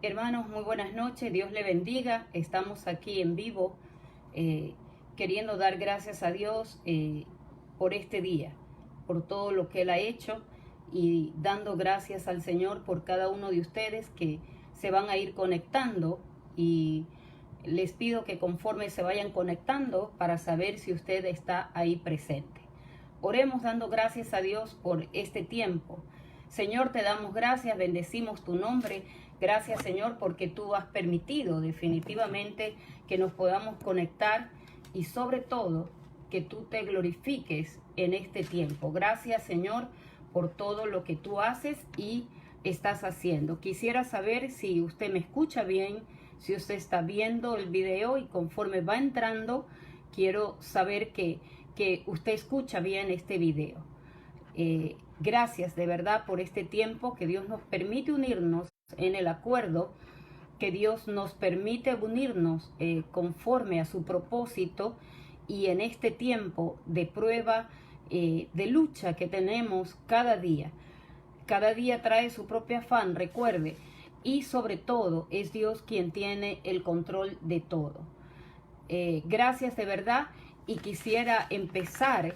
Hermanos, muy buenas noches, Dios le bendiga. Estamos aquí en vivo queriendo dar gracias a Dios por este día, por todo lo que Él ha hecho y dando gracias al Señor por cada uno de ustedes que se van a ir conectando, y les pido que conforme se vayan conectando para saber si usted está ahí presente. Oremos dando gracias a Dios por este tiempo. Señor, te damos gracias, bendecimos tu nombre. Gracias, Señor, porque tú has permitido definitivamente que nos podamos conectar y sobre todo que tú te glorifiques en este tiempo. Gracias, Señor, por todo lo que tú haces y estás haciendo. Quisiera saber si usted me escucha bien, si usted está viendo el video, y conforme va entrando, quiero saber que usted escucha bien este video. Gracias de verdad por este tiempo que Dios nos permite unirnos en el acuerdo, que Dios nos permite unirnos conforme a su propósito, y en este tiempo de prueba, de lucha que tenemos cada día. Cada día trae su propio afán, recuerde, y sobre todo es Dios quien tiene el control de todo. Gracias de verdad, y quisiera empezar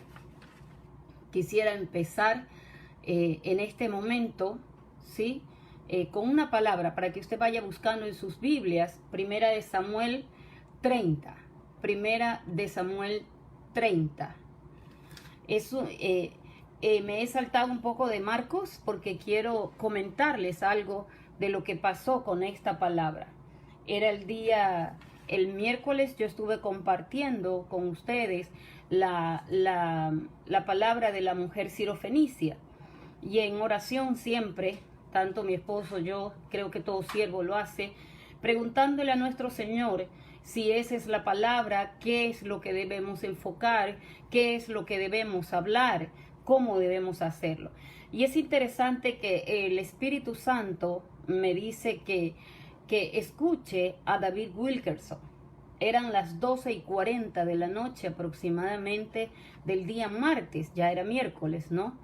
en este momento, ¿sí? Con una palabra para que usted vaya buscando en sus Biblias, Primera de Samuel 30. Primera de Samuel 30. Eso, me he saltado un poco de Marcos porque quiero comentarles algo de lo que pasó con esta palabra. Era el miércoles yo estuve compartiendo con ustedes la palabra de la mujer sirofenicia, y en oración siempre, tanto mi esposo, yo, creo que todo siervo lo hace, preguntándole a nuestro Señor si esa es la palabra, qué es lo que debemos enfocar, qué es lo que debemos hablar, cómo debemos hacerlo. Y es interesante que el Espíritu Santo me dice que escuche a David Wilkerson. Eran las 12:40 de la noche aproximadamente del día martes, ya era miércoles, ¿no?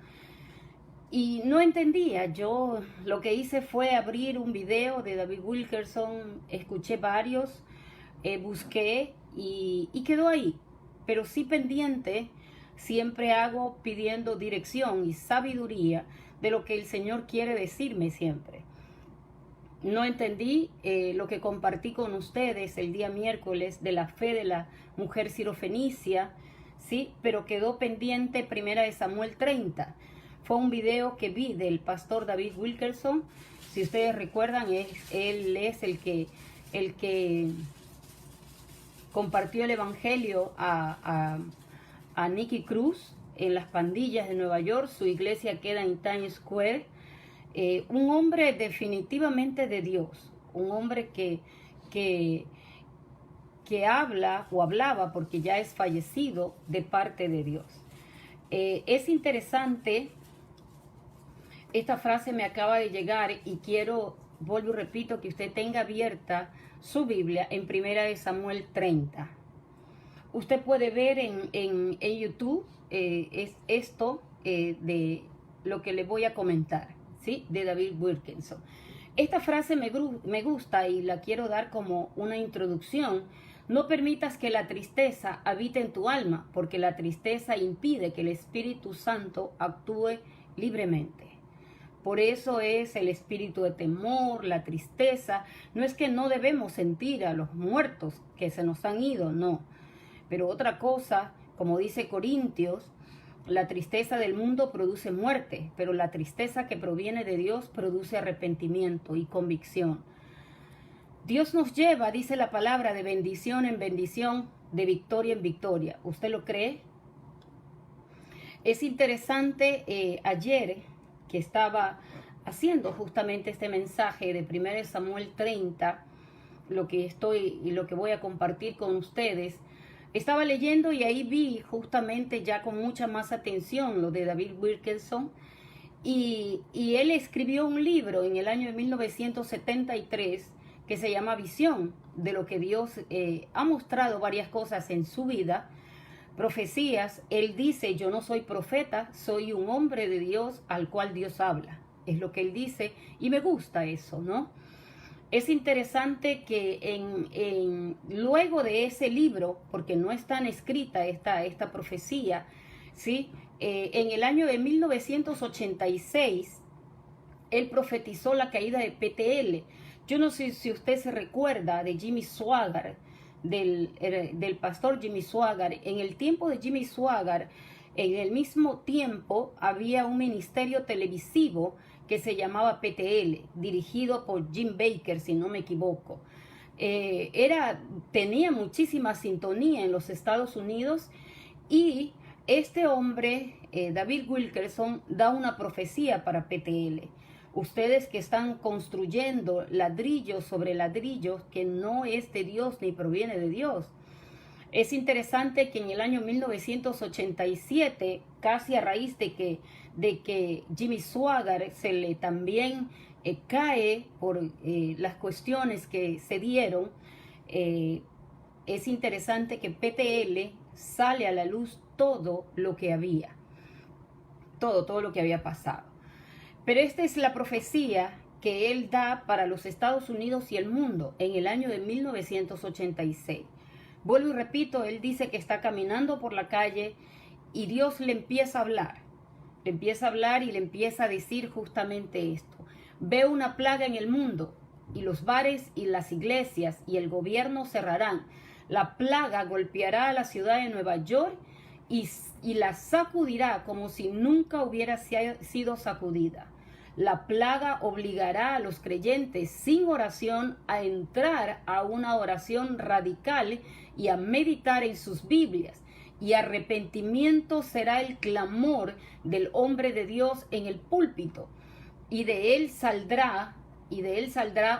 Y no entendía. Yo lo que hice fue abrir un video de David Wilkerson, escuché varios, busqué y quedó ahí. Pero sí pendiente, siempre hago pidiendo dirección y sabiduría de lo que el Señor quiere decirme siempre. No entendí lo que compartí con ustedes el día miércoles de la fe de la mujer sirofenicia, ¿sí? Pero quedó pendiente Primera de Samuel 30. Fue un video que vi del pastor David Wilkerson. Si ustedes recuerdan, él es el que compartió el evangelio a Nicky Cruz en las pandillas de Nueva York. Su iglesia queda en Times Square. Un hombre definitivamente de Dios, un hombre que habla o hablaba, porque ya es fallecido, de parte de Dios. Es interesante, esta frase me acaba de llegar y quiero, vuelvo y repito, que usted tenga abierta su Biblia en Primera de Samuel 30. Usted puede ver en YouTube es esto de lo que le voy a comentar, ¿sí? De David Wilkerson. Esta frase me gusta y la quiero dar como una introducción. No permitas que la tristeza habite en tu alma, porque la tristeza impide que el Espíritu Santo actúe libremente. Por eso es el espíritu de temor, la tristeza. No es que no debemos sentir a los muertos que se nos han ido, no. Pero otra cosa, como dice Corintios, la tristeza del mundo produce muerte, pero la tristeza que proviene de Dios produce arrepentimiento y convicción. Dios nos lleva, dice la palabra, de bendición en bendición, de victoria en victoria. ¿Usted lo cree? Es interesante, ayer que estaba haciendo justamente este mensaje de 1 Samuel 30, lo que voy a compartir con ustedes, estaba leyendo y ahí vi justamente ya con mucha más atención lo de David Wilkerson, y él escribió un libro en el año de 1973 que se llama Visión, de lo que Dios ha mostrado varias cosas en su vida, profecías. Él dice: yo no soy profeta, soy un hombre de Dios al cual Dios habla. Es lo que él dice y me gusta eso, ¿no? Es interesante que luego de ese libro, porque no es tan escrita esta profecía, ¿sí? En el año de 1986, él profetizó la caída de PTL. Yo no sé si usted se recuerda de Jimmy Swaggart, del pastor Jimmy Swaggart. En el tiempo de Jimmy Swaggart, en el mismo tiempo, había un ministerio televisivo que se llamaba PTL, dirigido por Jim Bakker, si no me equivoco. Tenía muchísima sintonía en los Estados Unidos, y este hombre, David Wilkerson, da una profecía para PTL. Ustedes que están construyendo ladrillos sobre ladrillos que no es de Dios ni proviene de Dios. Es interesante que en el año 1987, casi a raíz de que Jimmy Swaggart se le también cae por las cuestiones que se dieron, es interesante que PTL sale a la luz todo lo que había, todo lo que había pasado. Pero esta es la profecía que él da para los Estados Unidos y el mundo en el año de 1986. Vuelvo y repito, él dice que está caminando por la calle y Dios le empieza a hablar. Le empieza a hablar y le empieza a decir justamente esto. Veo una plaga en el mundo y los bares y las iglesias y el gobierno cerrarán. La plaga golpeará a la ciudad de Nueva York y la sacudirá como si nunca hubiera sido sacudida. La plaga obligará a los creyentes sin oración a entrar a una oración radical y a meditar en sus Biblias. Y arrepentimiento será el clamor del hombre de Dios en el púlpito. Y de él saldrá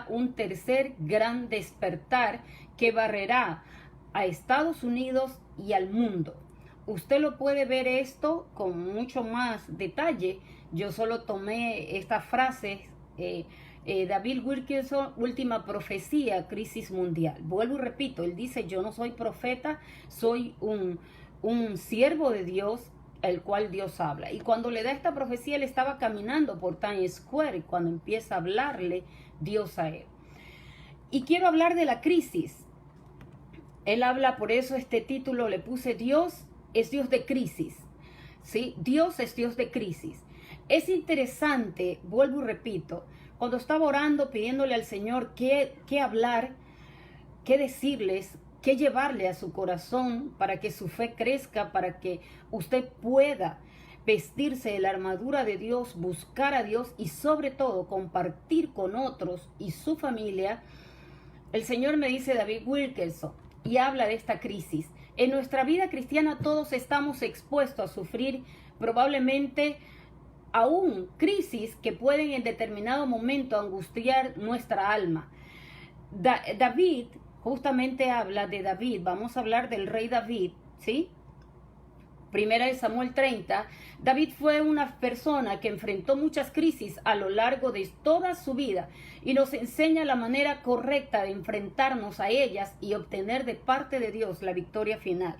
un tercer gran despertar que barrerá a Estados Unidos y al mundo. Usted lo puede ver esto con mucho más detalle. Yo solo tomé estas frases. David Wilkerson, última profecía, crisis mundial. Vuelvo y repito, él dice, yo no soy profeta, soy un siervo de Dios, el cual Dios habla. Y cuando le da esta profecía, él estaba caminando por Times Square, cuando empieza a hablarle Dios a él. Y quiero hablar de la crisis. Él habla, por eso este título le puse Dios es Dios de crisis. ¿Sí? Dios es Dios de crisis. Es interesante, vuelvo y repito, cuando estaba orando, pidiéndole al Señor qué hablar, qué decirles, qué llevarle a su corazón para que su fe crezca, para que usted pueda vestirse de la armadura de Dios, buscar a Dios y sobre todo compartir con otros y su familia. El Señor me dice David Wilkerson y habla de esta crisis. En nuestra vida cristiana todos estamos expuestos a sufrir probablemente aún crisis que pueden en determinado momento angustiar nuestra alma. David justamente habla de David. Vamos a hablar del rey David, ¿sí? Primera de Samuel 30. David fue una persona que enfrentó muchas crisis a lo largo de toda su vida y nos enseña la manera correcta de enfrentarnos a ellas y obtener de parte de Dios la victoria final.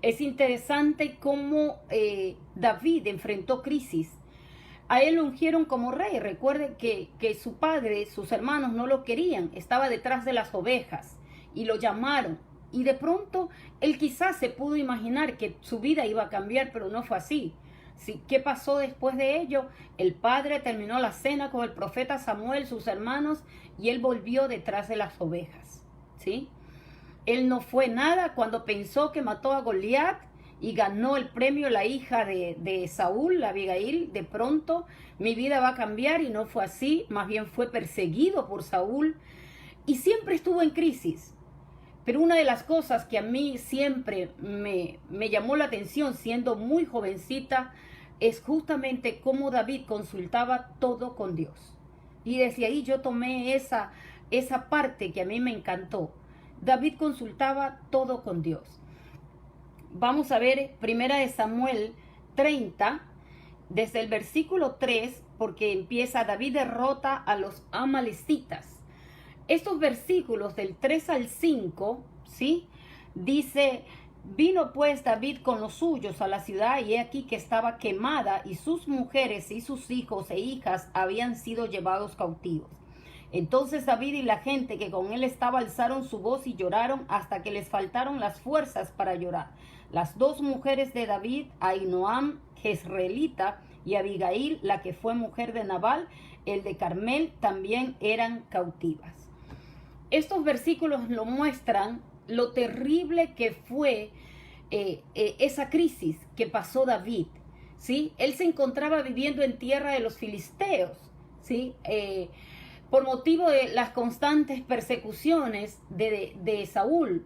Es interesante cómo David enfrentó crisis. A él lo ungieron como rey. Recuerden que su padre, sus hermanos no lo querían. Estaba detrás de las ovejas y lo llamaron. Y de pronto él quizás se pudo imaginar que su vida iba a cambiar, pero no fue así. ¿Sí? ¿Qué pasó después de ello? El padre terminó la cena con el profeta Samuel, sus hermanos, y él volvió detrás de las ovejas. ¿Sí? Él no fue nada cuando pensó que mató a Goliat y ganó el premio la hija de Saúl, Abigail. De pronto mi vida va a cambiar, y no fue así. Más bien fue perseguido por Saúl y siempre estuvo en crisis. Pero una de las cosas que a mí siempre me llamó la atención siendo muy jovencita es justamente cómo David consultaba todo con Dios. Y desde ahí yo tomé esa parte que a mí me encantó. David consultaba todo con Dios. Vamos a ver Primera de Samuel 30, desde el versículo 3, porque empieza: David derrota a los amalecitas. Estos versículos del 3 al 5, ¿sí? Dice: vino pues David con los suyos a la ciudad, y he aquí que estaba quemada, y sus mujeres y sus hijos e hijas habían sido llevados cautivos. Entonces David y la gente que con él estaba alzaron su voz y lloraron hasta que les faltaron las fuerzas para llorar. Las dos mujeres de David, Ahinoam, jezreelita, y Abigail, la que fue mujer de Nabal, el de Carmel, también eran cautivas. Estos versículos lo muestran lo terrible que fue esa crisis que pasó David, ¿sí? Él se encontraba viviendo en tierra de los filisteos, ¿sí? Por motivo de las constantes persecuciones de Saúl,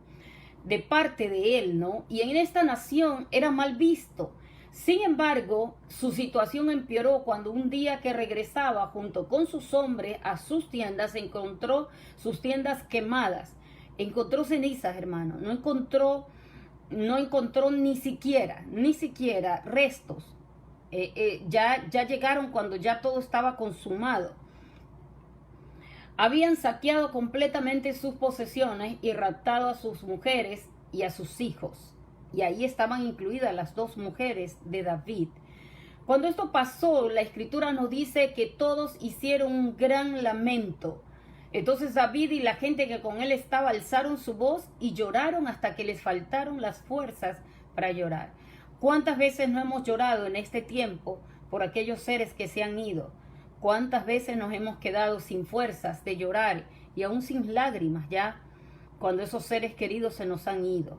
de parte de él, ¿no? Y en esta nación era mal visto. Sin embargo, su situación empeoró cuando un día que regresaba junto con sus hombres a sus tiendas, encontró sus tiendas quemadas. Encontró cenizas, hermano. No encontró ni siquiera restos. Ya llegaron cuando ya todo estaba consumado. Habían saqueado completamente sus posesiones y raptado a sus mujeres y a sus hijos. Y ahí estaban incluidas las dos mujeres de David. Cuando esto pasó, la escritura nos dice que todos hicieron un gran lamento. Entonces David y la gente que con él estaba alzaron su voz y lloraron hasta que les faltaron las fuerzas para llorar. ¿Cuántas veces no hemos llorado en este tiempo por aquellos seres que se han ido? ¿Cuántas veces nos hemos quedado sin fuerzas de llorar y aún sin lágrimas ya cuando esos seres queridos se nos han ido?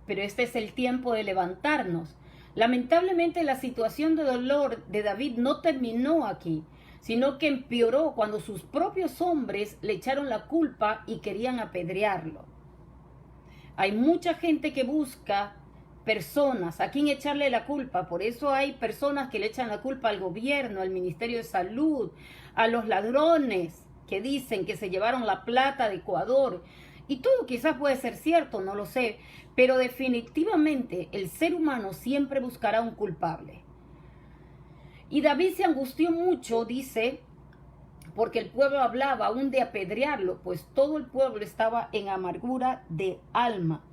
Pero este es el tiempo de levantarnos. Lamentablemente la situación de dolor de David no terminó aquí, sino que empeoró cuando sus propios hombres le echaron la culpa y querían apedrearlo. Hay mucha gente que busca personas a quien echarle la culpa. Por eso hay personas que le echan la culpa al gobierno, al Ministerio de Salud, a los ladrones que dicen que se llevaron la plata de Ecuador. Y todo quizás puede ser cierto, no lo sé, pero definitivamente el ser humano siempre buscará un culpable. Y David se angustió mucho, dice, porque el pueblo hablaba aún de apedrearlo, pues todo el pueblo estaba en amargura de alma.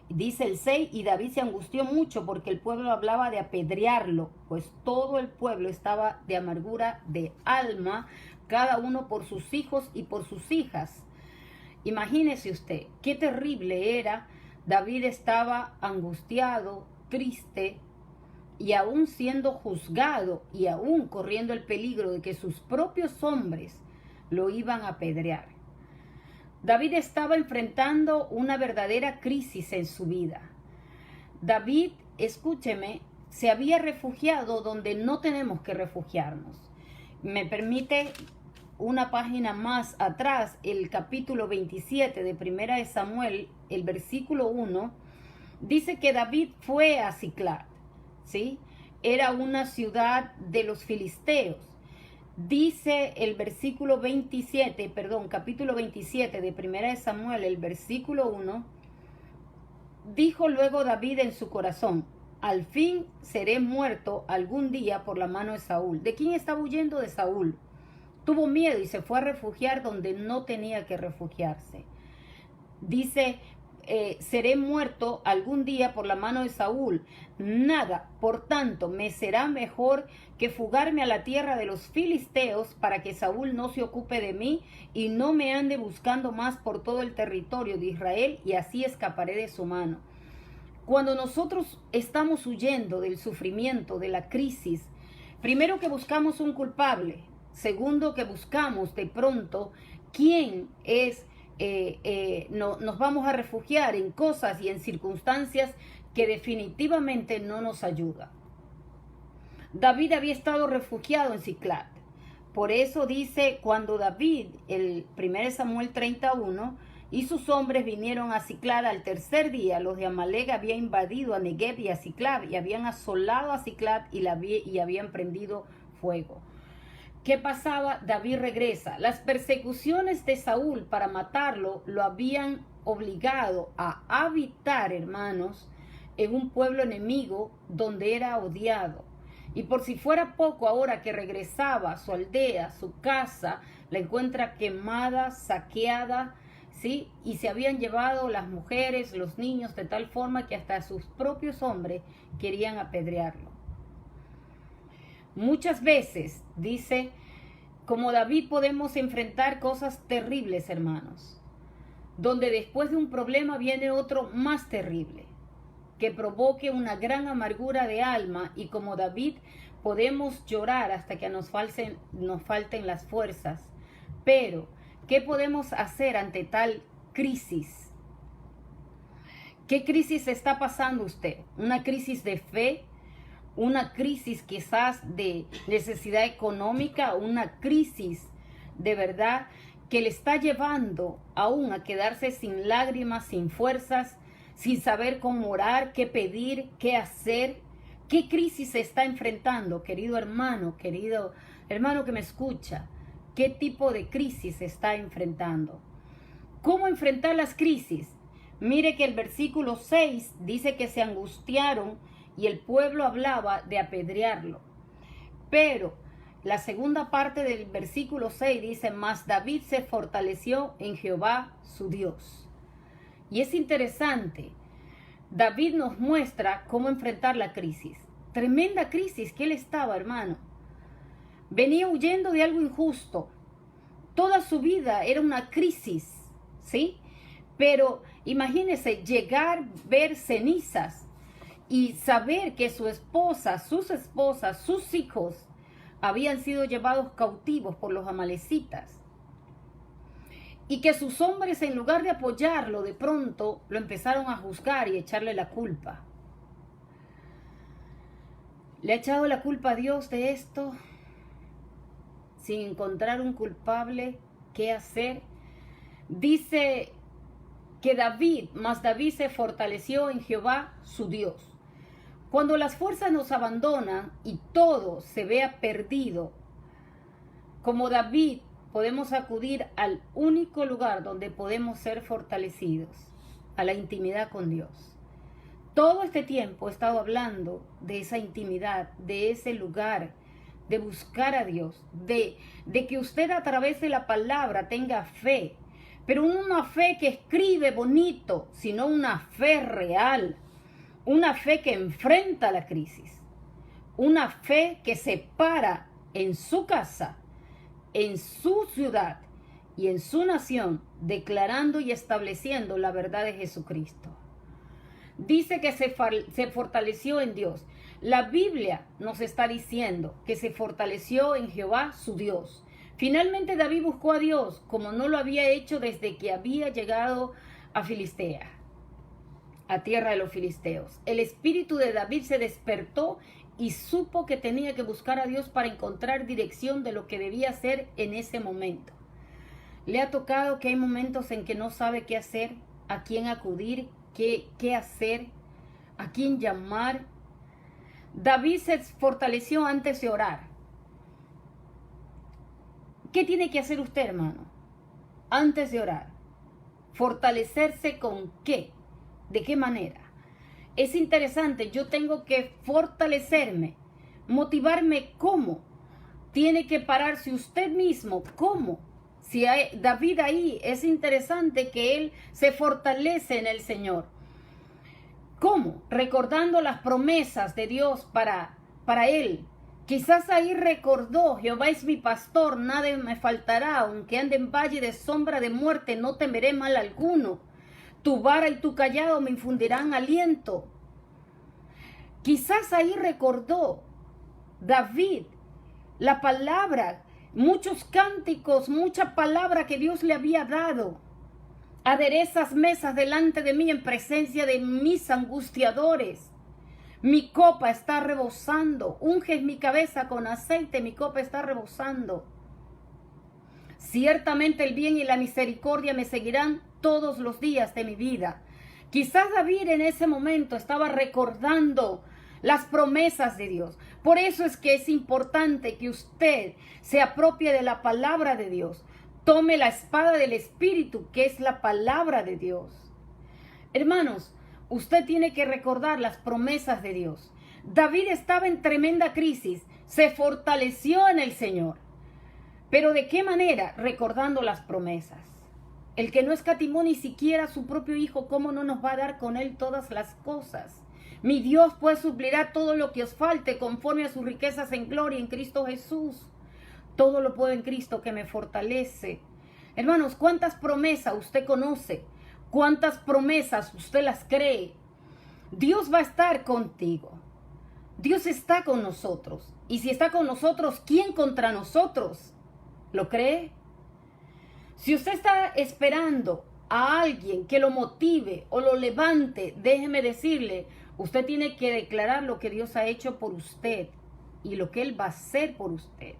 Dice el 6, y David se angustió mucho porque el pueblo hablaba de apedrearlo, pues todo el pueblo estaba de amargura de alma, cada uno por sus hijos y por sus hijas. Imagínese usted, qué terrible era. David estaba angustiado, triste, y aún siendo juzgado y aún corriendo el peligro de que sus propios hombres lo iban a apedrear. David estaba enfrentando una verdadera crisis en su vida. David, escúcheme, se había refugiado donde no tenemos que refugiarnos. Me permite una página más atrás, el capítulo 27 de Primera de Samuel, el versículo 1, dice que David fue a Siclag, ¿sí? Era una ciudad de los filisteos. Dice el versículo 27, capítulo 27 de Primera de Samuel, el versículo 1, dijo luego David en su corazón: al fin seré muerto algún día por la mano de Saúl. ¿De quién estaba huyendo? De Saúl. Tuvo miedo y se fue a refugiar donde no tenía que refugiarse. Dice, seré muerto algún día por la mano de Saúl. Nada, por tanto, me será mejor que fugarme a la tierra de los filisteos para que Saúl no se ocupe de mí y no me ande buscando más por todo el territorio de Israel, y así escaparé de su mano. Cuando nosotros estamos huyendo del sufrimiento, de la crisis, primero que buscamos un culpable, segundo que buscamos de pronto quién es, nos vamos a refugiar en cosas y en circunstancias que definitivamente no nos ayudan. David había estado refugiado en Siclag. Por eso dice, cuando David, el 1 Samuel 31, y sus hombres vinieron a Siclag al tercer día, los de Amalek habían invadido a Negev y a Siclag, y habían asolado a Siclag y habían prendido fuego. ¿Qué pasaba? David regresa. Las persecuciones de Saúl para matarlo lo habían obligado a habitar, hermanos, en un pueblo enemigo donde era odiado. Y por si fuera poco, ahora que regresaba a su aldea, su casa, la encuentra quemada, saqueada, ¿sí? Y se habían llevado las mujeres, los niños, de tal forma que hasta sus propios hombres querían apedrearlo. Muchas veces, dice, como David podemos enfrentar cosas terribles, hermanos, donde después de un problema viene otro más terrible, que provoque una gran amargura de alma, y como David podemos llorar hasta que nos falten las fuerzas. Pero, ¿qué podemos hacer ante tal crisis? ¿Qué crisis está pasando usted? ¿Una crisis de fe? ¿Una crisis quizás de necesidad económica? ¿Una crisis de verdad que le está llevando aún a quedarse sin lágrimas, sin fuerzas, sin saber cómo orar, qué pedir, qué hacer? ¿Qué crisis se está enfrentando, querido hermano que me escucha? ¿Qué tipo de crisis se está enfrentando? ¿Cómo enfrentar las crisis? Mire que el versículo 6 dice que se angustiaron y el pueblo hablaba de apedrearlo. Pero la segunda parte del versículo 6 dice: mas David se fortaleció en Jehová su Dios. Y es interesante, David nos muestra cómo enfrentar la crisis. Tremenda crisis que él estaba, hermano. Venía huyendo de algo injusto. Toda su vida era una crisis, ¿sí? Pero imagínese llegar, ver cenizas y saber que su esposa, sus esposas, sus hijos habían sido llevados cautivos por los amalecitas. Y que sus hombres, en lugar de apoyarlo, de pronto lo empezaron a juzgar y echarle la culpa. ¿Le ha echado la culpa a Dios de esto? Sin encontrar un culpable, ¿qué hacer? Dice que mas David se fortaleció en Jehová su Dios. Cuando las fuerzas nos abandonan y todo se vea perdido, como David, podemos acudir al único lugar donde podemos ser fortalecidos, a la intimidad con Dios. Todo este tiempo he estado hablando de esa intimidad, de ese lugar, de buscar a Dios, de que usted a través de la palabra tenga fe, pero no una fe que escribe bonito, sino una fe real, una fe que enfrenta la crisis, una fe que se para en su casa, en su ciudad y en su nación, declarando y estableciendo la verdad de Jesucristo. Dice que se fortaleció en Dios. La Biblia nos está diciendo que se fortaleció en Jehová su Dios. Finalmente David buscó a Dios como no lo había hecho desde que había llegado a Filistea, a tierra de los filisteos. El espíritu de David se despertó y supo que tenía que buscar a Dios para encontrar dirección de lo que debía hacer en ese momento. ¿Le ha tocado que hay momentos en que no sabe qué hacer, a quién acudir, qué hacer, a quién llamar? David se fortaleció antes de orar. ¿Qué tiene que hacer usted, hermano, antes de orar? ¿Fortalecerse con qué? ¿De qué manera? Es interesante, yo tengo que fortalecerme, motivarme. ¿Cómo? Tiene que pararse usted mismo. ¿Cómo? Si hay David ahí, es interesante que él se fortalece en el Señor. ¿Cómo? Recordando las promesas de Dios para él. Quizás ahí recordó: Jehová es mi pastor, nada me faltará, aunque ande en valle de sombra de muerte, no temeré mal alguno. Tu vara y tu callado me infundirán aliento. Quizás ahí recordó David la palabra, muchos cánticos, mucha palabra que Dios le había dado. Aderezas mesas delante de mí en presencia de mis angustiadores. Mi copa está rebosando. Unges mi cabeza con aceite, mi copa está rebosando. Ciertamente el bien y la misericordia me seguirán todos los días de mi vida. Quizás David en ese momento estaba recordando las promesas de Dios. Por eso es que es importante que usted se apropie de la palabra de Dios. Tome la espada del Espíritu, que es la palabra de Dios. Hermanos, usted tiene que recordar las promesas de Dios. David estaba en tremenda crisis, se fortaleció en el Señor. ¿Pero de qué manera? Recordando las promesas. El que no escatimó ni siquiera a su propio Hijo, ¿cómo no nos va a dar con él todas las cosas? Mi Dios pues suplirá todo lo que os falte conforme a sus riquezas en gloria en Cristo Jesús. Todo lo puedo en Cristo que me fortalece. Hermanos, ¿cuántas promesas usted conoce? ¿Cuántas promesas usted las cree? Dios va a estar contigo. Dios está con nosotros. Y si está con nosotros, ¿quién contra nosotros? ¿Lo cree? Si usted está esperando a alguien que lo motive o lo levante, déjeme decirle, usted tiene que declarar lo que Dios ha hecho por usted y lo que Él va a hacer por usted.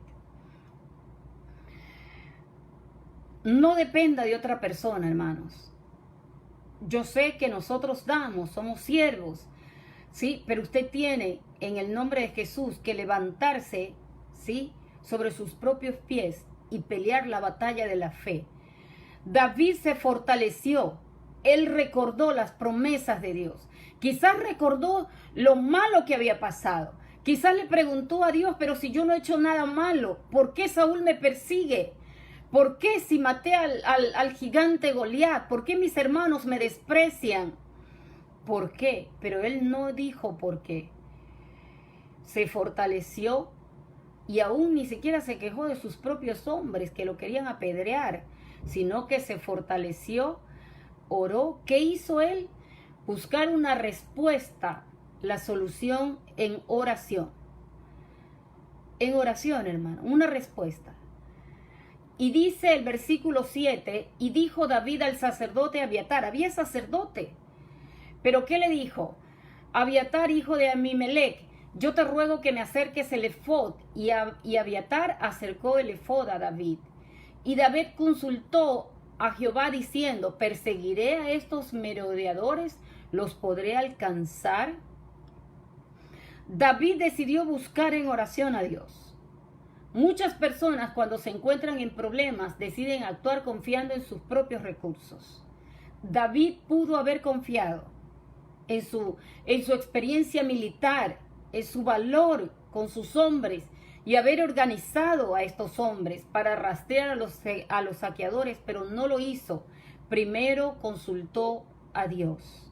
No dependa de otra persona, hermanos. Yo sé que nosotros damos, somos siervos, ¿sí? Pero usted tiene, en el nombre de Jesús, que levantarse, ¿sí?, sobre sus propios pies y pelear la batalla de la fe. David se fortaleció. Él recordó las promesas de Dios. Quizás recordó lo malo que había pasado. Quizás le preguntó a Dios, pero si yo no he hecho nada malo, ¿por qué Saúl me persigue? ¿Por qué si maté al gigante Goliat? ¿Por qué mis hermanos me desprecian? ¿Por qué? Pero él no dijo por qué. Se fortaleció y aún ni siquiera se quejó de sus propios hombres que lo querían apedrear, sino que se fortaleció, oró. ¿Qué hizo él? Buscar una respuesta, la solución en oración. En oración, hermano, una respuesta. Y dice el versículo 7, y dijo David al sacerdote Abiatar, había sacerdote, pero ¿qué le dijo? Abiatar, hijo de Amimelec, yo te ruego que me acerques el efod. Y Abiatar acercó el efod a David. Y David consultó a Jehová diciendo, ¿perseguiré a estos merodeadores? ¿Los podré alcanzar? David decidió buscar en oración a Dios. Muchas personas cuando se encuentran en problemas deciden actuar confiando en sus propios recursos. David pudo haber confiado en su experiencia militar, en su valor con sus hombres y haber organizado a estos hombres para rastrear a los saqueadores, pero no lo hizo. Primero consultó a Dios.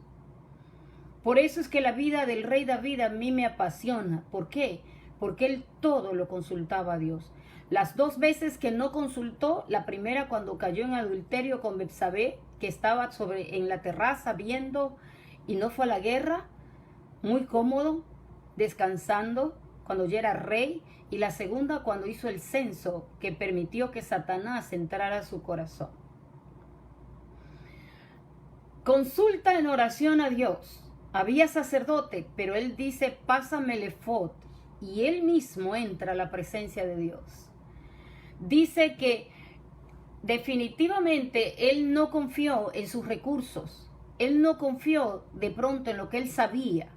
Por eso es que la vida del rey David a mí me apasiona. ¿Por qué? Porque él todo lo consultaba a Dios. Las 2 veces que no consultó, la primera cuando cayó en adulterio con Betsabé, que estaba en la terraza viendo y no fue a la guerra, muy cómodo, descansando, cuando ya era rey. Y la segunda cuando hizo el censo, que permitió que Satanás entrara a su corazón. Consulta en oración a Dios. Había sacerdote, pero él dice, pásame el efod. Y él mismo entra a la presencia de Dios. Dice que definitivamente él no confió en sus recursos. Él no confió de pronto en lo que él sabía.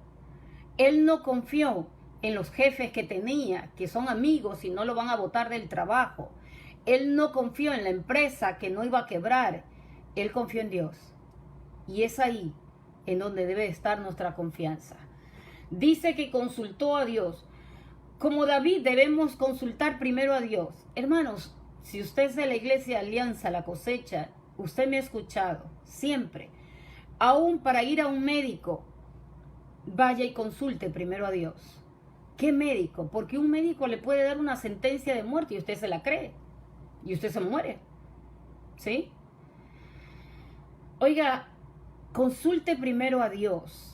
Él no confió en los jefes que tenía, que son amigos y no lo van a botar del trabajo. Él no confió en la empresa que no iba a quebrar. Él confió en Dios. Y es ahí en donde debe estar nuestra confianza. Dice que consultó a Dios. Como David debemos consultar primero a Dios. Hermanos, si usted es de la iglesia Alianza, la Cosecha, usted me ha escuchado siempre. Aún para ir a un médico, vaya y consulte primero a Dios. ¿Qué médico? Porque un médico le puede dar una sentencia de muerte y usted se la cree. Y usted se muere. ¿Sí? Oiga, consulte primero a Dios.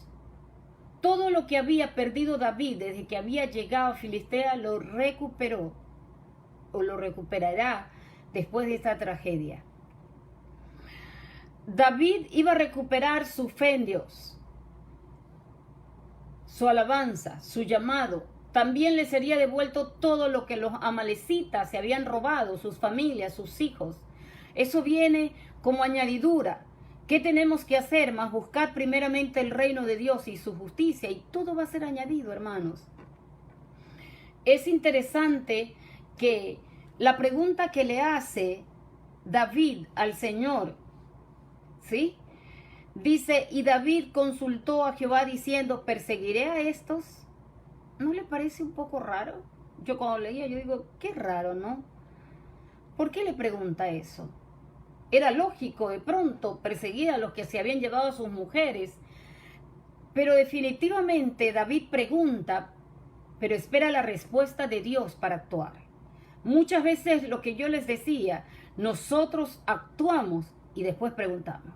Todo lo que había perdido David desde que había llegado a Filistea lo recuperó o lo recuperará después de esta tragedia. David iba a recuperar su fe en Dios, su alabanza, su llamado. También le sería devuelto todo lo que los amalecitas se habían robado, sus familias, sus hijos. Eso viene como añadidura. ¿Qué tenemos que hacer? Más buscar primeramente el reino de Dios y su justicia, y todo va a ser añadido, hermanos. Es interesante que la pregunta que le hace David al Señor, ¿sí? Dice, y David consultó a Jehová diciendo, ¿perseguiré a estos? ¿No le parece un poco raro? Yo cuando leía, yo digo, qué raro, ¿no? ¿Por qué le pregunta eso? Era lógico de pronto perseguir a los que se habían llevado a sus mujeres. Pero definitivamente David pregunta, pero espera la respuesta de Dios para actuar. Muchas veces lo que yo les decía, nosotros actuamos y después preguntamos.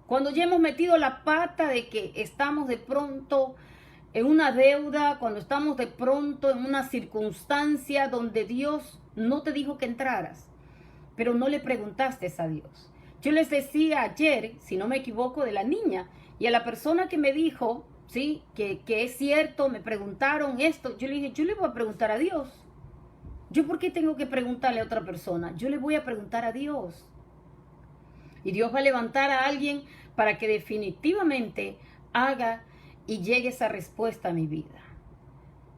Cuando ya hemos metido la pata de que estamos de pronto en una deuda, cuando estamos de pronto en una circunstancia donde Dios no te dijo que entraras, pero no le preguntaste a Dios. Yo les decía ayer, si no me equivoco, de la niña, y a la persona que me dijo, sí, que es cierto, me preguntaron esto, yo le dije, yo le voy a preguntar a Dios. ¿Yo por qué tengo que preguntarle a otra persona? Yo le voy a preguntar a Dios. Y Dios va a levantar a alguien para que definitivamente haga y llegue esa respuesta a mi vida.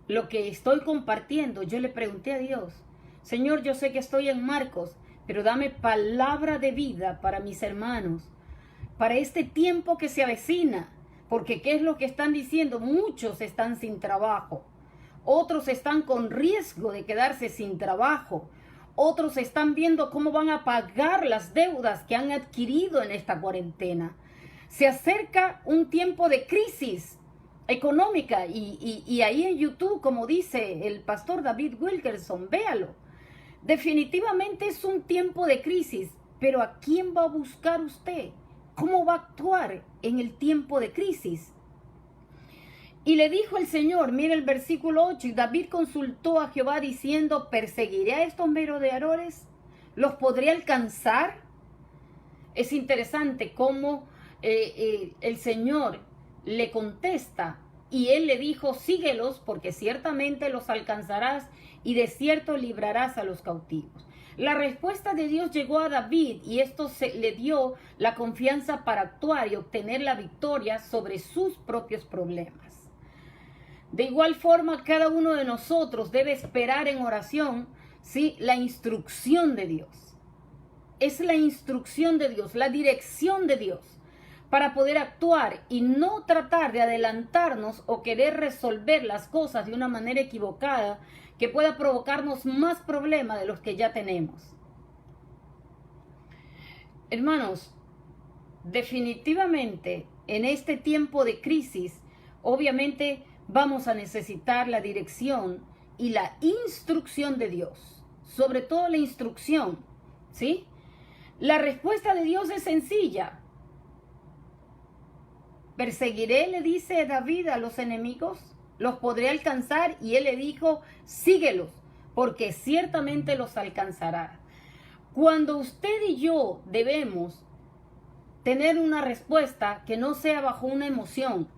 Lo que estoy compartiendo, yo le pregunté a Dios, Señor, yo sé que estoy en Marcos, pero dame palabra de vida para mis hermanos, para este tiempo que se avecina, porque ¿qué es lo que están diciendo? Muchos están sin trabajo, otros están con riesgo de quedarse sin trabajo, otros están viendo cómo van a pagar las deudas que han adquirido en esta cuarentena. Se acerca un tiempo de crisis económica y ahí en YouTube, como dice el pastor David Wilkerson, véalo. Definitivamente es un tiempo de crisis, pero ¿a quién va a buscar usted? ¿Cómo va a actuar en el tiempo de crisis? Y le dijo el Señor, mira el versículo 8, y David consultó a Jehová diciendo, ¿perseguiré a estos merodeadores? ¿Los podré alcanzar? Es interesante cómo el Señor le contesta y él le dijo, síguelos porque ciertamente los alcanzarás y de cierto librarás a los cautivos. La respuesta de Dios llegó a David y esto le dio la confianza para actuar y obtener la victoria sobre sus propios problemas. De igual forma, cada uno de nosotros debe esperar en oración, ¿sí?, la instrucción de Dios. Es la instrucción de Dios, la dirección de Dios, para poder actuar y no tratar de adelantarnos o querer resolver las cosas de una manera equivocada que pueda provocarnos más problemas de los que ya tenemos. Hermanos, definitivamente en este tiempo de crisis, obviamente vamos a necesitar la dirección y la instrucción de Dios, sobre todo la instrucción, ¿sí? La respuesta de Dios es sencilla. ¿Perseguiré, le dice David, a los enemigos? ¿Los podré alcanzar? Y él le dijo, síguelos, porque ciertamente los alcanzará. Cuando usted y yo debemos tener una respuesta que no sea bajo una emoción.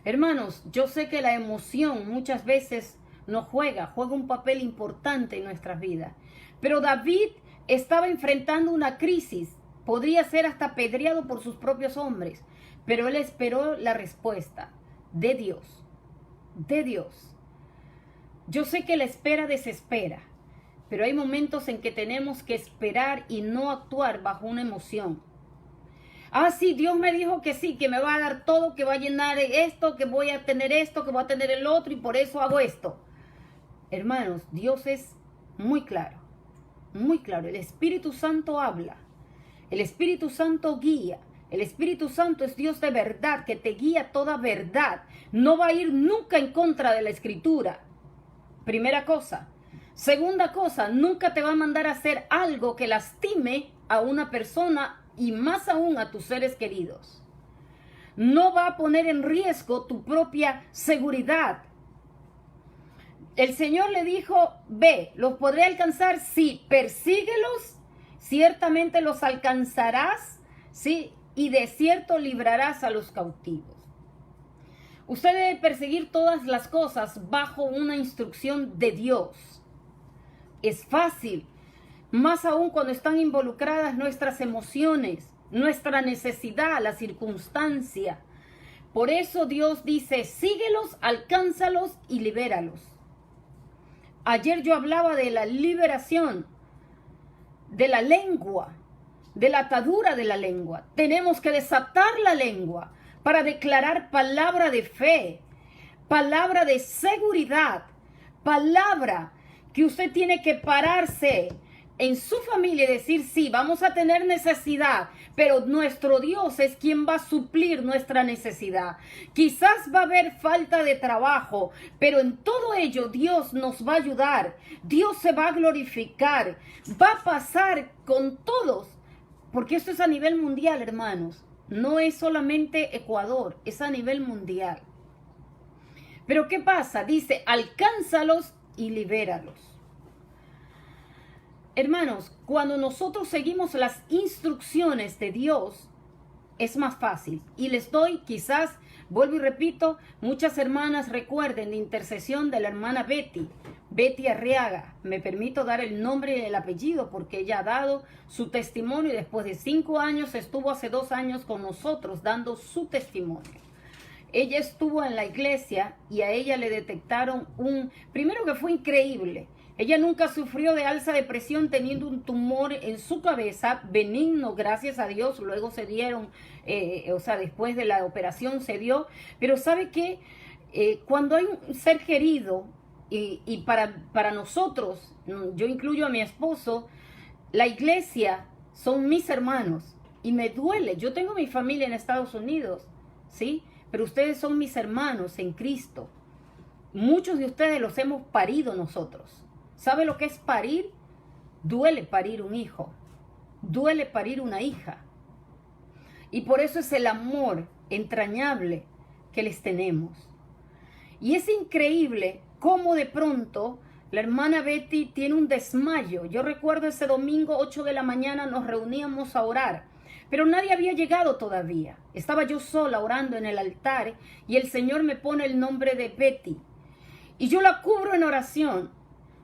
Hermanos, yo sé que la emoción muchas veces nos juega un papel importante en nuestras vidas. Pero David estaba enfrentando una crisis, podría ser hasta apedreado por sus propios hombres, pero él esperó la respuesta de Dios, de Dios. Yo sé que la espera desespera, pero hay momentos en que tenemos que esperar y no actuar bajo una emoción. Ah, sí, Dios me dijo que sí, que me va a dar todo, que va a llenar esto, que voy a tener esto, que voy a tener el otro y por eso hago esto. Hermanos, Dios es muy claro, muy claro. El Espíritu Santo habla, el Espíritu Santo guía. El Espíritu Santo es Dios de verdad, que te guía toda verdad. No va a ir nunca en contra de la Escritura. Primera cosa. Segunda cosa, nunca te va a mandar a hacer algo que lastime a una persona y más aún a tus seres queridos. No va a poner en riesgo tu propia seguridad. El Señor le dijo, ve, ¿los podré alcanzar? Sí, persíguelos, ciertamente los alcanzarás, sí, y de cierto librarás a los cautivos. Usted debe perseguir todas las cosas bajo una instrucción de Dios. Es fácil, más aún cuando están involucradas nuestras emociones, nuestra necesidad, la circunstancia. Por eso Dios dice, síguelos, alcánzalos y libéralos. Ayer yo hablaba de la liberación de la lengua, de la atadura de la lengua. Tenemos que desatar la lengua para declarar palabra de fe, palabra de seguridad, palabra que usted tiene que pararse en su familia y decir, sí, vamos a tener necesidad, pero nuestro Dios es quien va a suplir nuestra necesidad. Quizás va a haber falta de trabajo, pero en todo ello Dios nos va a ayudar. Dios se va a glorificar. Va a pasar con todos, porque esto es a nivel mundial, hermanos. No es solamente Ecuador, es a nivel mundial. Pero ¿qué pasa? Dice, alcánzalos y libéralos. Hermanos, cuando nosotros seguimos las instrucciones de Dios, es más fácil. Y les doy, quizás, vuelvo y repito, muchas hermanas recuerden la intercesión de la hermana Betty Arriaga. Me permito dar el nombre y el apellido porque ella ha dado su testimonio y después de 5 años estuvo hace 2 años con nosotros dando su testimonio. Ella estuvo en la iglesia y a ella le detectaron primero que fue increíble. Ella nunca sufrió de alza de presión teniendo un tumor en su cabeza, benigno, gracias a Dios. Luego se dieron, después de la operación se dio. Pero ¿sabe qué? Cuando hay un ser querido, y para nosotros, yo incluyo a mi esposo, la iglesia son mis hermanos. Y me duele, yo tengo mi familia en Estados Unidos, ¿sí? Pero ustedes son mis hermanos en Cristo. Muchos de ustedes los hemos parido nosotros. ¿Sabe lo que es parir? Duele parir un hijo. Duele parir una hija. Y por eso es el amor entrañable que les tenemos. Y es increíble cómo de pronto la hermana Betty tiene un desmayo. Yo recuerdo ese domingo 8 de la mañana nos reuníamos a orar. Pero nadie había llegado todavía. Estaba yo sola orando en el altar y el Señor me pone el nombre de Betty. Y yo la cubro en oración.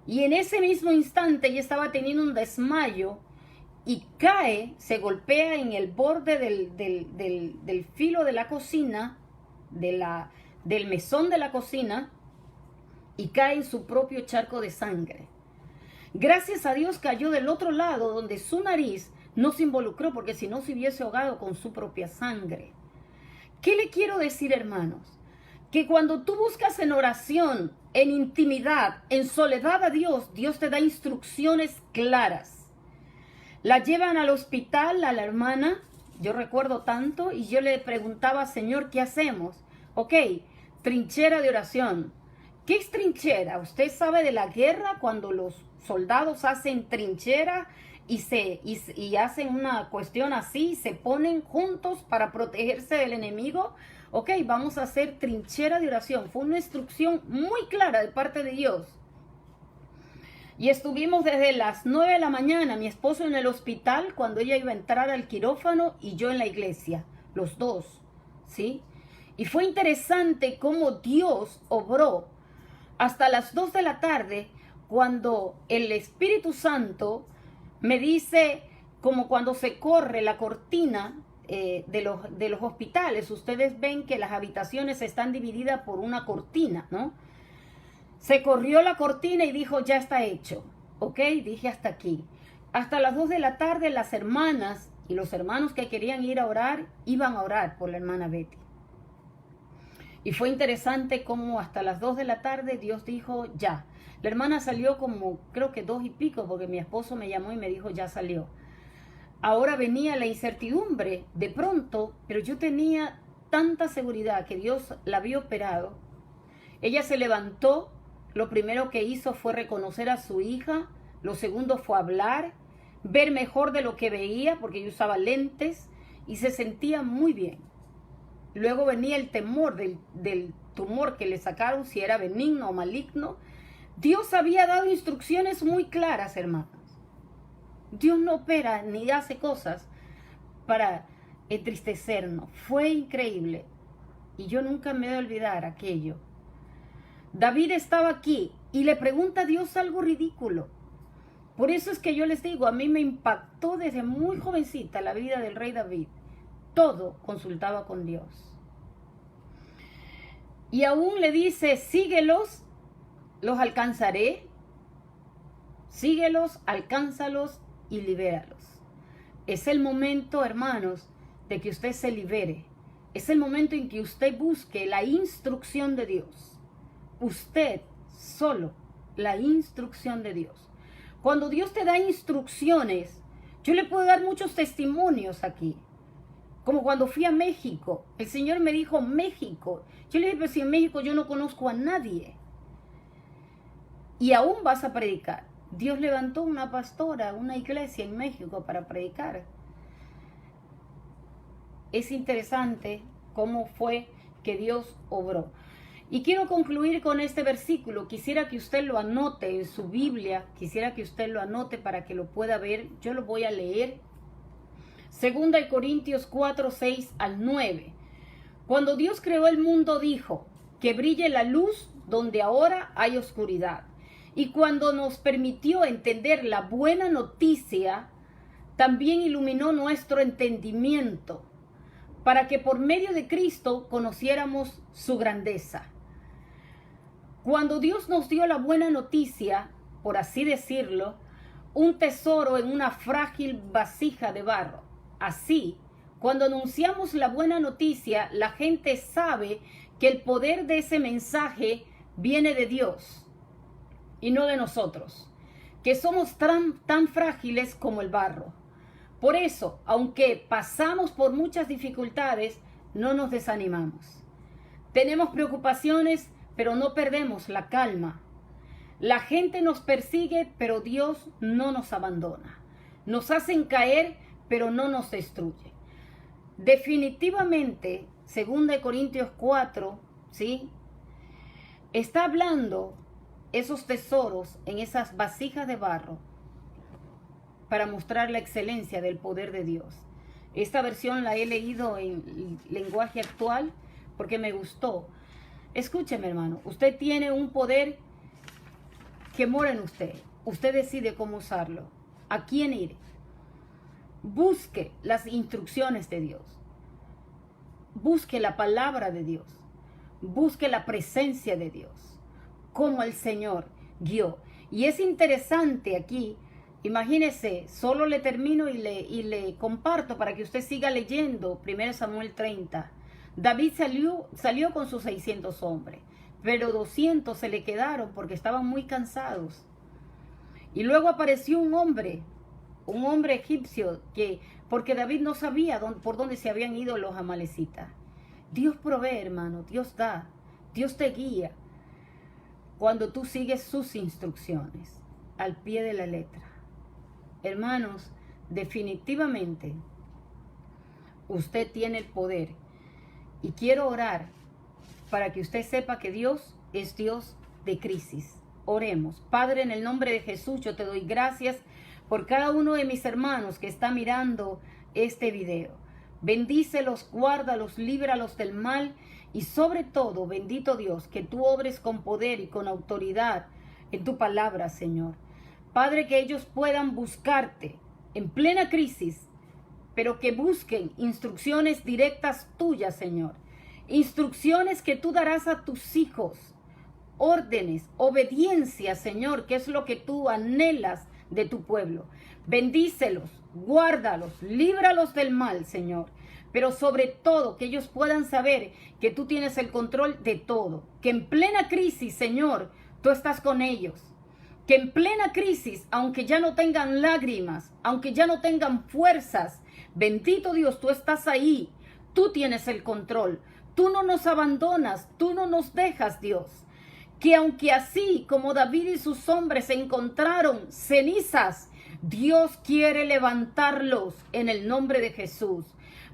Y en ese mismo instante ella estaba teniendo un desmayo y cae, se golpea en el borde del filo de la cocina, del mesón de la cocina, y cae en su propio charco de sangre. Gracias a Dios cayó del otro lado donde su nariz no se involucró, porque si no se hubiese ahogado con su propia sangre. ¿Qué le quiero decir, hermanos? Que cuando tú buscas en oración, en intimidad, en soledad a Dios, Dios te da instrucciones claras. La llevan al hospital a la hermana, yo recuerdo tanto, y yo le preguntaba, Señor, ¿qué hacemos? Ok, trinchera de oración. ¿Qué es trinchera? ¿Usted sabe de la guerra cuando los soldados hacen trinchera y hacen una cuestión así, se ponen juntos para protegerse del enemigo? Ok, vamos a hacer trinchera de oración. Fue una instrucción muy clara de parte de Dios. Y estuvimos desde las 9 de la mañana, mi esposo en el hospital cuando ella iba a entrar al quirófano y yo en la iglesia, los dos, ¿sí? Y fue interesante cómo Dios obró hasta las 2 de la tarde cuando el Espíritu Santo me dice, como cuando se corre la cortina de los hospitales, ustedes ven que las habitaciones están divididas por una cortina, ¿no? Se corrió la cortina y dijo, ya está hecho. Ok, dije hasta aquí. Hasta las 2 de la tarde las hermanas y los hermanos que querían ir a orar, iban a orar por la hermana Betty. Y fue interesante cómo hasta las 2 de la tarde Dios dijo, ya. La hermana salió como, creo que 2 y pico, porque mi esposo me llamó y me dijo, ya salió. Ahora venía la incertidumbre de pronto, pero yo tenía tanta seguridad que Dios la había operado. Ella se levantó, lo primero que hizo fue reconocer a su hija, lo segundo fue hablar, ver mejor de lo que veía, porque yo usaba lentes, y se sentía muy bien. Luego venía el temor del tumor que le sacaron, si era benigno o maligno. Dios había dado instrucciones muy claras, hermanos. Dios no opera ni hace cosas para entristecernos. Fue increíble. Y yo nunca me voy a olvidar aquello. David estaba aquí y le pregunta a Dios algo ridículo. Por eso es que yo les digo, a mí me impactó desde muy jovencita la vida del rey David. Todo consultaba con Dios. Y aún le dice, síguelos, los alcanzaré. Síguelos, alcánzalos y libéralos. Es el momento, hermanos, de que usted se libere. Es el momento en que usted busque la instrucción de Dios. Usted solo, la instrucción de Dios. Cuando Dios te da instrucciones, yo le puedo dar muchos testimonios aquí. Como cuando fui a México, el Señor me dijo México. Yo le dije, pero si en México yo no conozco a nadie. Y aún vas a predicar. Dios levantó una pastora, una iglesia en México para predicar. Es interesante cómo fue que Dios obró. Y quiero concluir con este versículo. Quisiera que usted lo anote en su Biblia. Quisiera que usted lo anote para que lo pueda ver. Yo lo voy a leer. 2 Corintios 4, 6 al 9. Cuando Dios creó el mundo dijo, que brille la luz donde ahora hay oscuridad. Y cuando nos permitió entender la buena noticia, también iluminó nuestro entendimiento, para que por medio de Cristo conociéramos su grandeza. Cuando Dios nos dio la buena noticia, por así decirlo, un tesoro en una frágil vasija de barro. Así, cuando anunciamos la buena noticia, la gente sabe que el poder de ese mensaje viene de Dios y no de nosotros, que somos tan frágiles como el barro. Por eso, aunque pasamos por muchas dificultades, no nos desanimamos. Tenemos preocupaciones, pero no perdemos la calma. La gente nos persigue, pero Dios no nos abandona. Nos hacen caer, pero no nos destruye. Definitivamente, 2 Corintios 4, ¿sí? Está hablando esos tesoros en esas vasijas de barro para mostrar la excelencia del poder de Dios. Esta versión la he leído en lenguaje actual porque me gustó. Escúcheme, hermano, usted tiene un poder que mora en usted. Usted decide cómo usarlo, a quién ir. Busque las instrucciones de Dios. Busque la palabra de Dios. Busque la presencia de Dios. Como el Señor guió. Y es interesante aquí, imagínese, solo le termino y le comparto para que usted siga leyendo 1 Samuel 30. David salió con sus 600 hombres, pero 200 se le quedaron porque estaban muy cansados. Y luego apareció un hombre egipcio, porque David no sabía por dónde se habían ido los amalecitas. Dios provee, hermano, Dios da, Dios te guía cuando tú sigues sus instrucciones al pie de la letra. Hermanos, definitivamente usted tiene el poder y quiero orar para que usted sepa que Dios es Dios de crisis. Oremos. Padre, en el nombre de Jesús, yo te doy gracias por cada uno de mis hermanos que está mirando este video. Bendícelos, guárdalos, líbralos del mal y sobre todo, bendito Dios, que tú obres con poder y con autoridad en tu palabra, Señor. Padre, que ellos puedan buscarte en plena crisis, pero que busquen instrucciones directas tuyas, Señor. Instrucciones que tú darás a tus hijos. Órdenes, obediencia, Señor, que es lo que tú anhelas de tu pueblo. Bendícelos, guárdalos, líbralos del mal, Señor. Pero sobre todo, que ellos puedan saber que tú tienes el control de todo. Que en plena crisis, Señor, tú estás con ellos. Que en plena crisis, aunque ya no tengan lágrimas, aunque ya no tengan fuerzas, bendito Dios, tú estás ahí. Tú tienes el control. Tú no nos abandonas, tú no nos dejas, Dios. Que aunque así como David y sus hombres encontraron cenizas, Dios quiere levantarlos en el nombre de Jesús.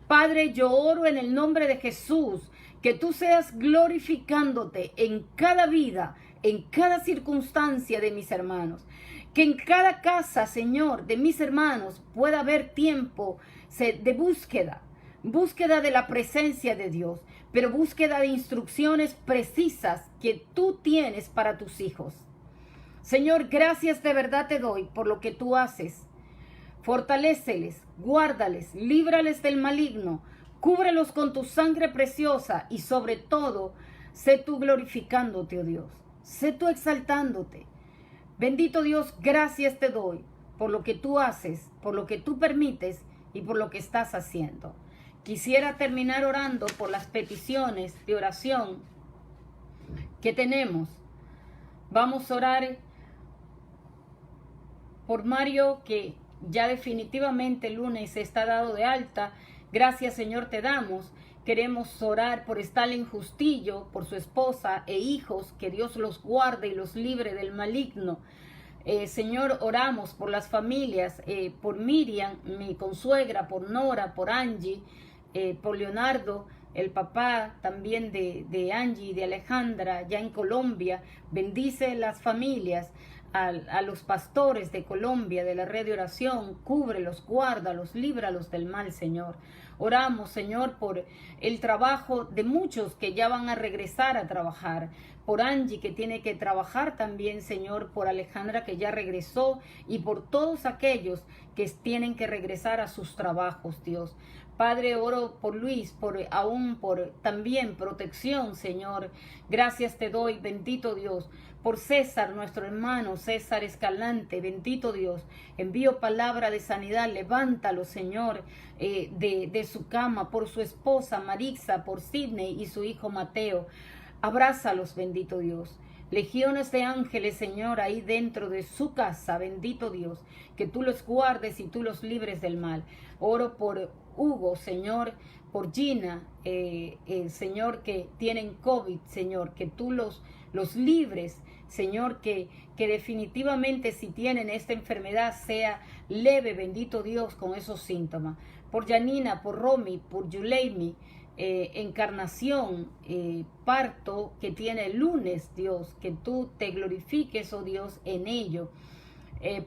Padre, yo oro en el nombre de Jesús, que tú seas glorificándote en cada vida, en cada circunstancia de mis hermanos. Que en cada casa, Señor, de mis hermanos pueda haber tiempo de búsqueda de la presencia de Dios, pero búsqueda de instrucciones precisas que tú tienes para tus hijos. Señor, gracias de verdad te doy por lo que tú haces. Fortaléceles, guárdales, líbrales del maligno, cúbrelos con tu sangre preciosa y sobre todo, sé tú glorificándote, oh Dios. Sé tú exaltándote. Bendito Dios, gracias te doy por lo que tú haces, por lo que tú permites y por lo que estás haciendo. Quisiera terminar orando por las peticiones de oración que tenemos. Vamos a orar Por Mario, que ya definitivamente el lunes está dado de alta. Gracias, Señor, te damos. Queremos orar por Stalin Justillo, por su esposa e hijos, que Dios los guarde y los libre del maligno. Señor, oramos por las familias, por Miriam, mi consuegra, por Nora, por Angie, por Leonardo, el papá también de Angie y de Alejandra, ya en Colombia. Bendice las familias, a los pastores de Colombia, de la red de oración, cúbrelos, guárdalos, líbralos del mal, Señor. Oramos, Señor, por el trabajo de muchos que ya van a regresar a trabajar, por Angie, que tiene que trabajar también, Señor, por Alejandra, que ya regresó, y por todos aquellos que tienen que regresar a sus trabajos, Dios. Padre, oro por Luis, por también protección, Señor. Gracias te doy, bendito Dios, por César, nuestro hermano, César Escalante, bendito Dios. Envío palabra de sanidad, levántalo, Señor, de su cama, por su esposa Marixa, por Sidney y su hijo Mateo. Abrázalos, bendito Dios. Legiones de ángeles, Señor, ahí dentro de su casa, bendito Dios, que tú los guardes y tú los libres del mal. Oro por Hugo, Señor, por Gina, Señor, que tienen COVID, Señor, que tú los libres, Señor, que definitivamente si tienen esta enfermedad sea leve, bendito Dios, con esos síntomas. Por Janina, por Romy, por Yuleimi, Encarnación, parto que tiene el lunes, Dios, que tú te glorifiques, oh Dios, en ello.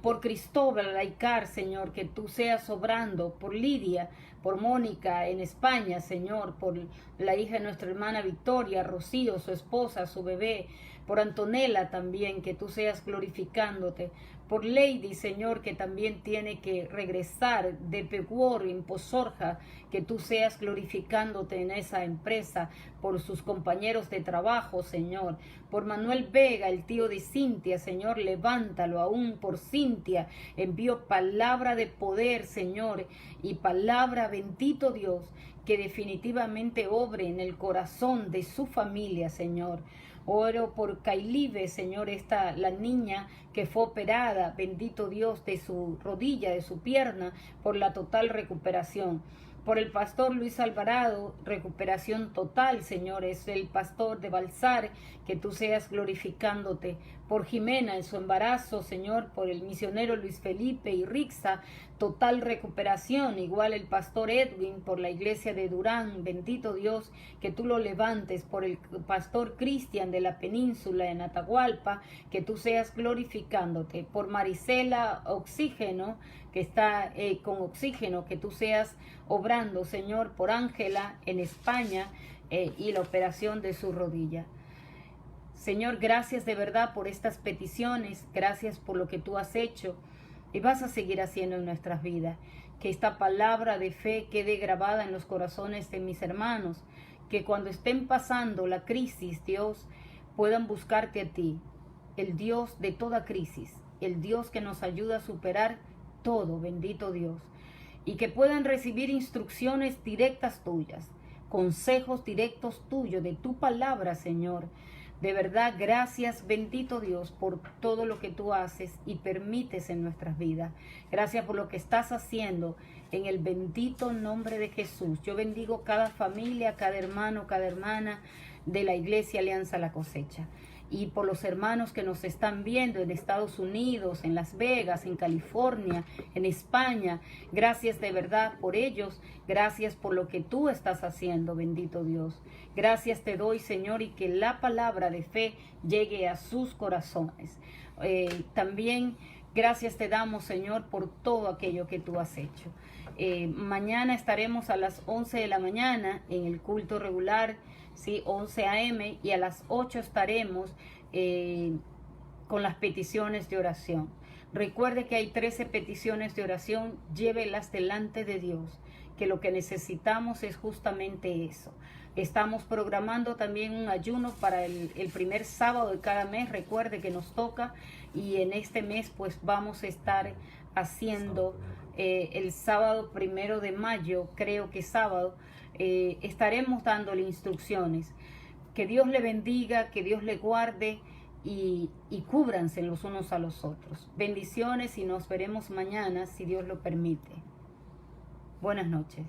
Por Cristóbal Laicar, Señor, que tú seas obrando, por Lidia, por Mónica en España, Señor, por la hija de nuestra hermana Victoria, Rocío, su esposa, su bebé, por Antonella también, que tú seas glorificándote, por Lady, Señor, que también tiene que regresar de Peguor, en Pozorja, que tú seas glorificándote en esa empresa, por sus compañeros de trabajo, Señor, por Manuel Vega, el tío de Cintia, Señor, levántalo aún por Cintia, envío palabra de poder, Señor, y palabra, bendito Dios, que definitivamente obre en el corazón de su familia, Señor. Oro por Kailive, Señor, la niña que fue operada, bendito Dios, de su rodilla, de su pierna, por la total recuperación. Por el pastor Luis Alvarado, recuperación total, Señor, es el pastor de Balsar, que tú seas glorificándote. Por Jimena en su embarazo, Señor, por el misionero Luis Felipe y Rixa, total recuperación. Igual el pastor Edwin, por la iglesia de Durán, bendito Dios, que tú lo levantes. Por el pastor Cristian de la península en Atahualpa, que tú seas glorificándote. Por Marisela Oxígeno, que está con oxígeno, que tú seas obrando, Señor, por Ángela en España y la operación de su rodilla. Señor, gracias de verdad por estas peticiones, gracias por lo que tú has hecho y vas a seguir haciendo en nuestras vidas. Que esta palabra de fe quede grabada en los corazones de mis hermanos, que cuando estén pasando la crisis, Dios, puedan buscarte a ti, el Dios de toda crisis, el Dios que nos ayuda a superar todo, bendito Dios, y que puedan recibir instrucciones directas tuyas, consejos directos tuyos, de tu palabra, Señor. De verdad, gracias, bendito Dios, por todo lo que tú haces y permites en nuestras vidas. Gracias por lo que estás haciendo en el bendito nombre de Jesús. Yo bendigo cada familia, cada hermano, cada hermana de la Iglesia Alianza La Cosecha. Y por los hermanos que nos están viendo en Estados Unidos, en Las Vegas, en California, en España. Gracias de verdad por ellos. Gracias por lo que tú estás haciendo, bendito Dios. Gracias te doy, Señor, y que la palabra de fe llegue a sus corazones. También gracias te damos, Señor, por todo aquello que tú has hecho. Mañana estaremos a las 11 de la mañana en el culto regular, ¿sí? 11 a.m. y a las 8 estaremos con las peticiones de oración. Recuerde que hay 13 peticiones de oración, llévelas delante de Dios, que lo que necesitamos es justamente eso. Estamos programando también un ayuno para el primer sábado de cada mes. Recuerde que nos toca, y en este mes pues vamos a estar haciendo el sábado 1 de mayo, creo que sábado, estaremos dándole instrucciones. Que Dios le bendiga, que Dios le guarde, y cúbranse los unos a los otros. Bendiciones y nos veremos mañana si Dios lo permite. Buenas noches.